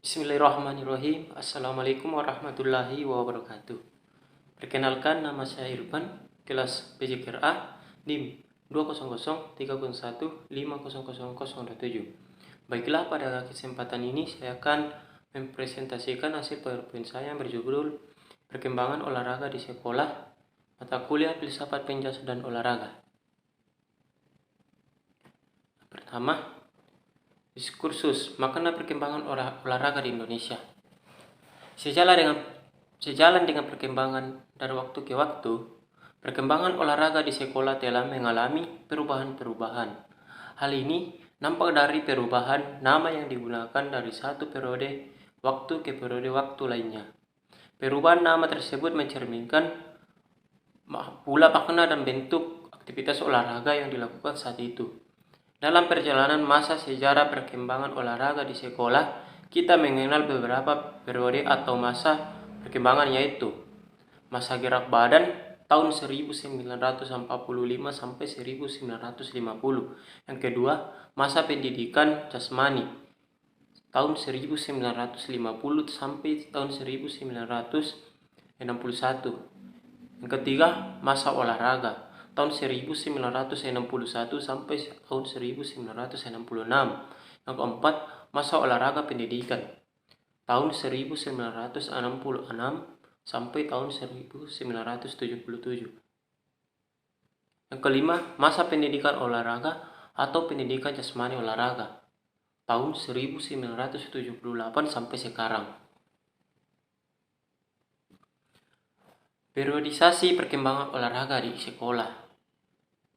Bismillahirrahmanirrahim. Assalamualaikum warahmatullahi wabarakatuh. Perkenalkan, nama saya Irfan, kelas PJKRA, NIM 20030150007. Baiklah, pada kesempatan ini saya akan mempresentasikan hasil PowerPoint saya yang berjudul Perkembangan Olahraga di Sekolah, Mata Kuliah Filsafat Penjelasan dan Olahraga. Pertama, diskursus makna perkembangan olahraga di Indonesia. Sejalan dengan perkembangan dari waktu ke waktu, perkembangan olahraga di sekolah telah mengalami perubahan-perubahan. Hal ini nampak dari perubahan nama yang digunakan dari satu periode waktu ke periode waktu lainnya. Perubahan nama tersebut mencerminkan pula makna dan bentuk aktivitas olahraga yang dilakukan saat itu. Dalam perjalanan masa sejarah perkembangan olahraga di sekolah, kita mengenal beberapa periode atau masa perkembangan, yaitu masa gerak badan tahun 1945 sampai 1950. Yang kedua, masa pendidikan jasmani tahun 1950 sampai tahun 1961. Yang ketiga, masa olahraga tahun 1961 sampai tahun 1966. Yang keempat, masa olahraga pendidikan tahun 1966 sampai tahun 1977. Yang kelima, masa pendidikan olahraga atau pendidikan jasmani olahraga tahun 1978 sampai sekarang. Periodisasi perkembangan olahraga di sekolah.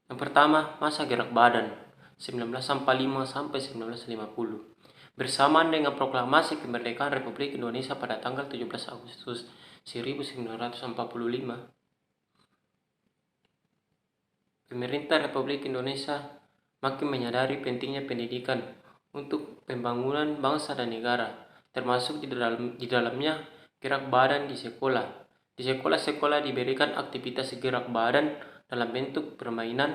Yang pertama, masa gerak badan 1945 sampai 1950. Bersamaan dengan proklamasi kemerdekaan Republik Indonesia pada tanggal 17 Agustus 1945, pemerintah Republik Indonesia makin menyadari pentingnya pendidikan untuk pembangunan bangsa dan negara, termasuk di dalamnya gerak badan di sekolah. Di sekolah-sekolah diberikan aktivitas gerak badan dalam bentuk permainan,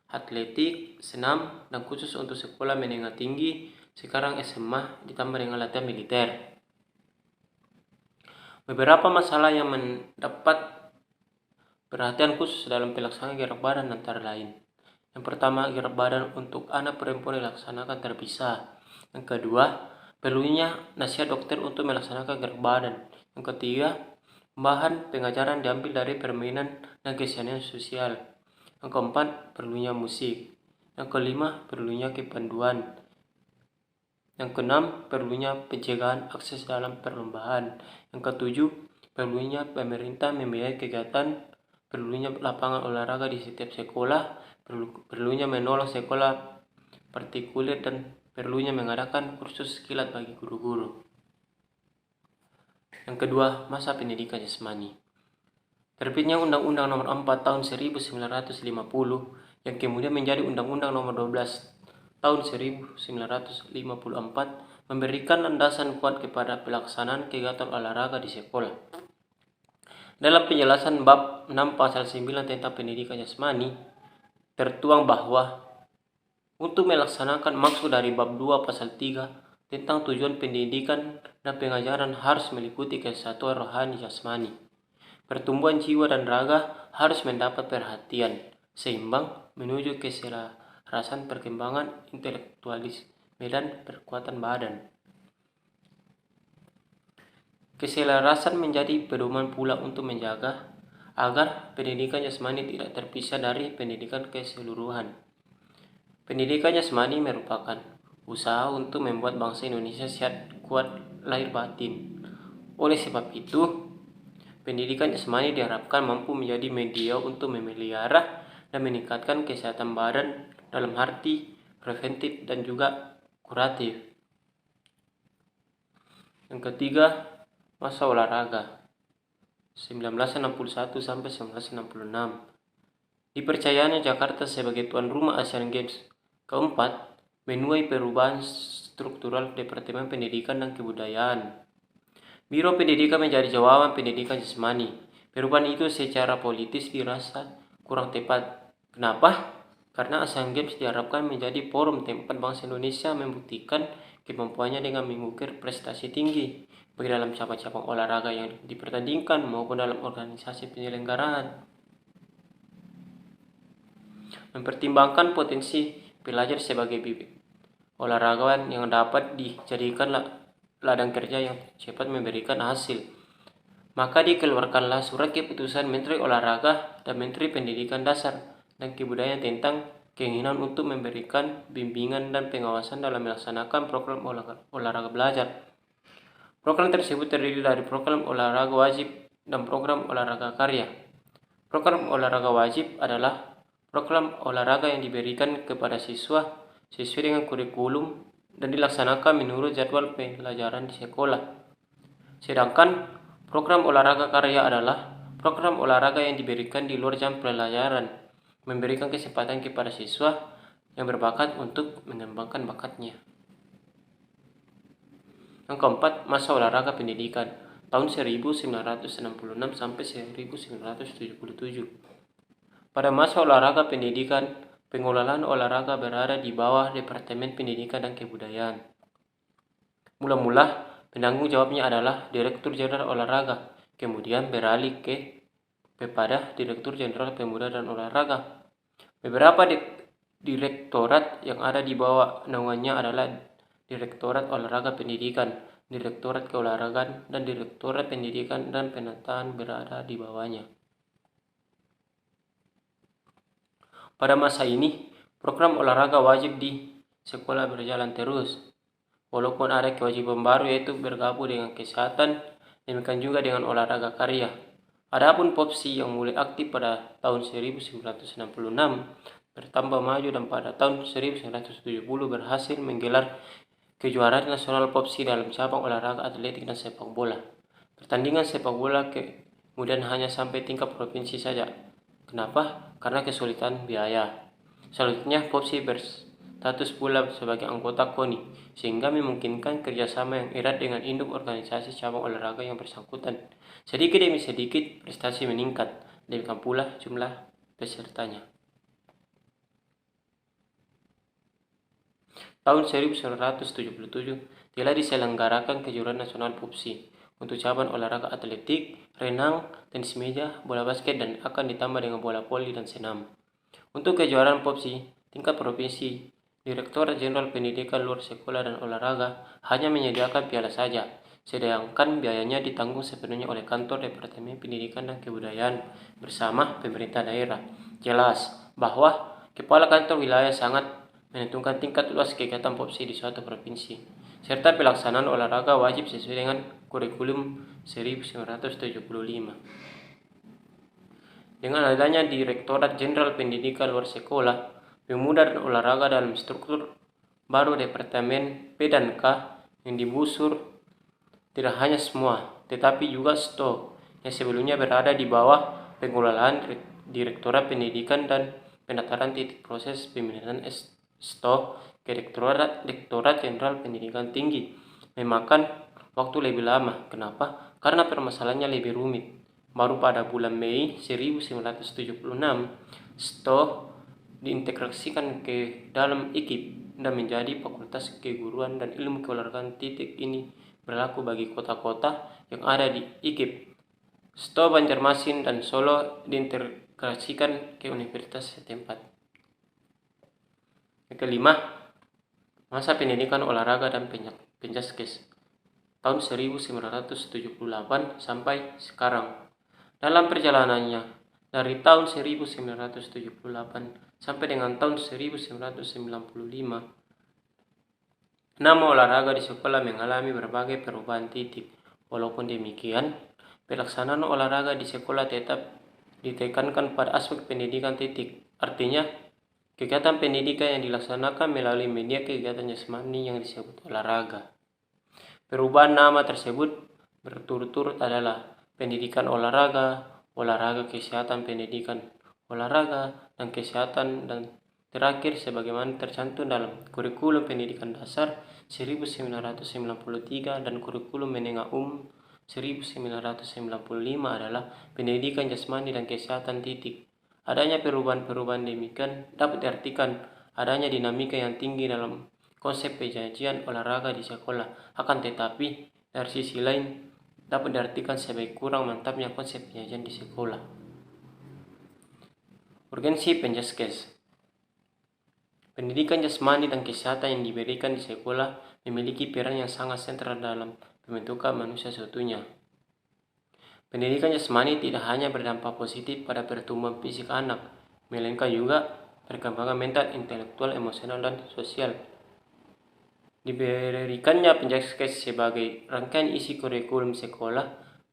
atletik, senam, dan khusus untuk sekolah menengah tinggi, sekarang SMA, ditambah dengan latihan militer. Beberapa masalah yang mendapat perhatian khusus dalam pelaksanaan gerak badan antara lain. Yang pertama, gerak badan untuk anak perempuan dilaksanakan terpisah. Yang kedua, perlunya nasihat dokter untuk melaksanakan gerak badan. Yang ketiga, bahan pengajaran diambil dari permainan dan kesenian sosial. Yang keempat, perlunya musik. Yang kelima, perlunya kepanduan. Yang keenam, perlunya pencegahan akses dalam perlombaan. Yang ketujuh, perlunya pemerintah membiayai kegiatan, perlunya lapangan olahraga di setiap sekolah, perlunya menolak sekolah partikulir, dan perlunya mengadakan kursus kilat bagi guru-guru. Yang kedua, masa pendidikan jasmani. Terbitnya Undang-Undang Nomor 4 Tahun 1950 yang kemudian menjadi Undang-Undang Nomor 12 Tahun 1954 memberikan landasan kuat kepada pelaksanaan kegiatan olahraga di sekolah. Dalam penjelasan bab 6 pasal 9 tentang pendidikan jasmani, tertuang bahwa untuk melaksanakan maksud dari bab 2 pasal 3 tentang tujuan pendidikan dan pengajaran harus meliputi kesatuan rohani jasmani. Pertumbuhan jiwa dan raga harus mendapat perhatian seimbang menuju keselarasan perkembangan intelektualisme dan perkuatan badan. Keselarasan menjadi pedoman pula untuk menjaga agar pendidikan jasmani tidak terpisah dari pendidikan keseluruhan. Pendidikan jasmani merupakan usaha untuk membuat bangsa Indonesia sehat, kuat, lahir batin. Oleh sebab itu, pendidikan jasmani diharapkan mampu menjadi media untuk memelihara dan meningkatkan kesehatan badan dalam arti preventif dan juga kuratif. Yang ketiga, masa olahraga 1961 sampai 1966. Dipercayanya Jakarta sebagai tuan rumah Asian Games. Keempat, menuai perubahan struktural Departemen Pendidikan dan Kebudayaan. Biro Pendidikan menjadi jawaban pendidikan jasmani. Perubahan itu secara politis dirasa kurang tepat. Kenapa? Karena Asian Games diharapkan menjadi forum tempat bangsa Indonesia membuktikan kemampuannya dengan mengukir prestasi tinggi baik dalam cabang-cabang olahraga yang dipertandingkan maupun dalam organisasi penyelenggaraan. Mempertimbangkan potensi pelajar sebagai bibit olahragawan yang dapat dijadikan ladang kerja yang cepat memberikan hasil. Maka dikeluarkanlah surat keputusan Menteri Olahraga dan Menteri Pendidikan Dasar dan Kebudayaan tentang keinginan untuk memberikan bimbingan dan pengawasan dalam melaksanakan program olahraga belajar. Program tersebut terdiri dari program olahraga wajib dan program olahraga karya. Program olahraga wajib adalah program olahraga yang diberikan kepada siswa sesuai dengan kurikulum dan dilaksanakan menurut jadwal pelajaran di sekolah. Sedangkan program olahraga karya adalah program olahraga yang diberikan di luar jam pelajaran, memberikan kesempatan kepada siswa yang berbakat untuk mengembangkan bakatnya. Yang keempat, masa olahraga pendidikan tahun 1966 sampai 1977. Pada masa olahraga pendidikan, pengelolaan olahraga berada di bawah Departemen Pendidikan dan Kebudayaan. Mula-mula, penanggung jawabnya adalah Direktur Jenderal Olahraga, kemudian beralih kepada Direktur Jenderal Pemuda dan Olahraga. Beberapa direktorat yang ada di bawah naungannya adalah Direktorat Olahraga Pendidikan, Direktorat Keolahragaan, dan Direktorat Pendidikan dan Penataan berada di bawahnya. Pada masa ini, program olahraga wajib di sekolah berjalan terus. Walaupun ada kewajiban baru yaitu bergabung dengan kesehatan, demikian juga dengan olahraga karya. Adapun POPSI yang mulai aktif pada tahun 1966 bertambah maju dan pada tahun 1970 berhasil menggelar kejuaraan nasional POPSI dalam cabang olahraga atletik dan sepak bola. Pertandingan sepak bola kemudian hanya sampai tingkat provinsi saja. Kenapa? Karena kesulitan biaya. Selanjutnya, POPSI berstatus pula sebagai anggota KONI, sehingga memungkinkan kerjasama yang erat dengan induk organisasi cabang olahraga yang bersangkutan. Sedikit demi sedikit, prestasi meningkat, demikian pula jumlah pesertanya. Tahun 1977 telah diselenggarakan kejuaraan nasional POPSI untuk cabang olahraga atletik, renang, tenis meja, bola basket, dan akan ditambah dengan bola voli dan senam. Untuk kejuaraan POPSI tingkat provinsi, Direktorat Jenderal Pendidikan Luar Sekolah dan Olahraga hanya menyediakan piala saja, sedangkan biayanya ditanggung sepenuhnya oleh Kantor Departemen Pendidikan dan Kebudayaan bersama pemerintah daerah. Jelas bahwa kepala kantor wilayah sangat menentukan tingkat luas kegiatan POPSI di suatu provinsi, serta pelaksanaan olahraga wajib sesuai dengan kurikulum 1975. Dengan adanya Direktorat Jenderal Pendidikan Luar Sekolah, Pemuda dan Olahraga dalam struktur baru Departemen P dan K yang digusur tidak hanya semua, tetapi juga STO yang sebelumnya berada di bawah pengelolaan Direktorat Pendidikan dan Pendaftaran titik proses pemilihan STO ke Direktorat Jenderal Pendidikan Tinggi memakan waktu lebih lama. Kenapa? Karena permasalahannya lebih rumit. Baru pada bulan Mei 1976, STO diintegrasikan ke dalam IKIP dan menjadi Fakultas Keguruan dan Ilmu Keolahragaan. Titik ini berlaku bagi kota-kota yang ada di IKIP. STO Banjarmasin dan Solo diintegrasikan ke universitas setempat. Yang kelima, masa pendidikan olahraga dan penjaskes tahun 1978 sampai sekarang. Dalam perjalanannya dari tahun 1978 sampai dengan tahun 1995, nama olahraga di sekolah mengalami berbagai perubahan titik. Walaupun demikian, pelaksanaan olahraga di sekolah tetap ditekankan pada aspek pendidikan titik. Artinya, kegiatan pendidikan yang dilaksanakan melalui media kegiatan jasmani yang disebut olahraga. Perubahan nama tersebut berturut-turut adalah pendidikan olahraga, olahraga kesehatan pendidikan olahraga, dan kesehatan, dan terakhir sebagaimana tercantum dalam kurikulum pendidikan dasar 1993 dan kurikulum menengah umum 1995 adalah pendidikan jasmani dan kesehatan titik. Adanya perubahan-perubahan demikian dapat diartikan adanya dinamika yang tinggi dalam konsep penyajian olahraga di sekolah. Akan tetapi, dari sisi lain dapat diartikan sebagai kurang mantapnya konsep penyajian di sekolah. Urgensi penjaskes. Pendidikan jasmani dan kesehatan yang diberikan di sekolah memiliki peran yang sangat sentral dalam pembentukan manusia seutuhnya. Pendidikan jasmani tidak hanya berdampak positif pada pertumbuhan fisik anak, melainkan juga perkembangan mental, intelektual, emosional, dan sosial. Diberikannya penjaskes sebagai rangkaian isi kurikulum sekolah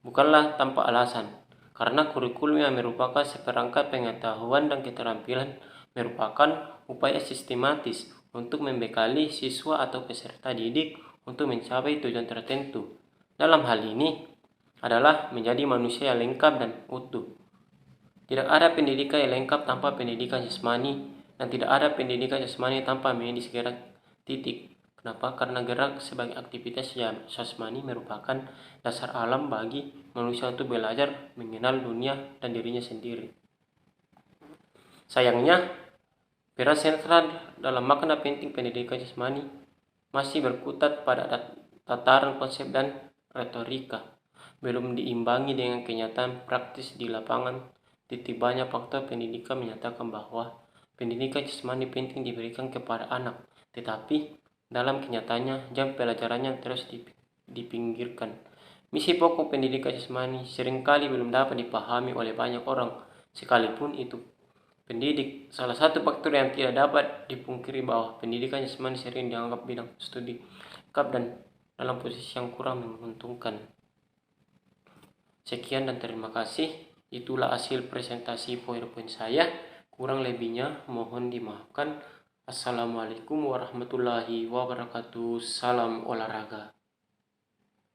bukanlah tanpa alasan, karena kurikulum yang merupakan seperangkat pengetahuan dan keterampilan merupakan upaya sistematis untuk membekali siswa atau peserta didik untuk mencapai tujuan tertentu. Dalam hal ini adalah menjadi manusia yang lengkap dan utuh. Tidak ada pendidikan yang lengkap tanpa pendidikan jasmani, dan tidak ada pendidikan jasmani tanpa medis gerak. Titik. Kenapa? Karena gerak sebagai aktivitas jasmani merupakan dasar alam bagi manusia untuk belajar, mengenal dunia dan dirinya sendiri. Sayangnya, peran sentral dalam makna penting pendidikan jasmani masih berkutat pada tataran konsep dan retorika, belum diimbangi dengan kenyataan praktis di lapangan. Banyak faktor pendidikan menyatakan bahwa pendidikan jasmani penting diberikan kepada anak, tetapi dalam kenyataannya jam pelajarannya terus dipinggirkan. Misi pokok pendidikan jasmani seringkali belum dapat dipahami oleh banyak orang, sekalipun itu pendidik. Salah satu faktor yang tidak dapat dipungkiri bahwa pendidikan jasmani sering dianggap bidang studi lengkap dan dalam posisi yang kurang menguntungkan. Sekian dan terima kasih. Itulah hasil presentasi PowerPoint saya. Kurang lebihnya mohon dimaafkan. Assalamualaikum warahmatullahi wabarakatuh. Salam olahraga.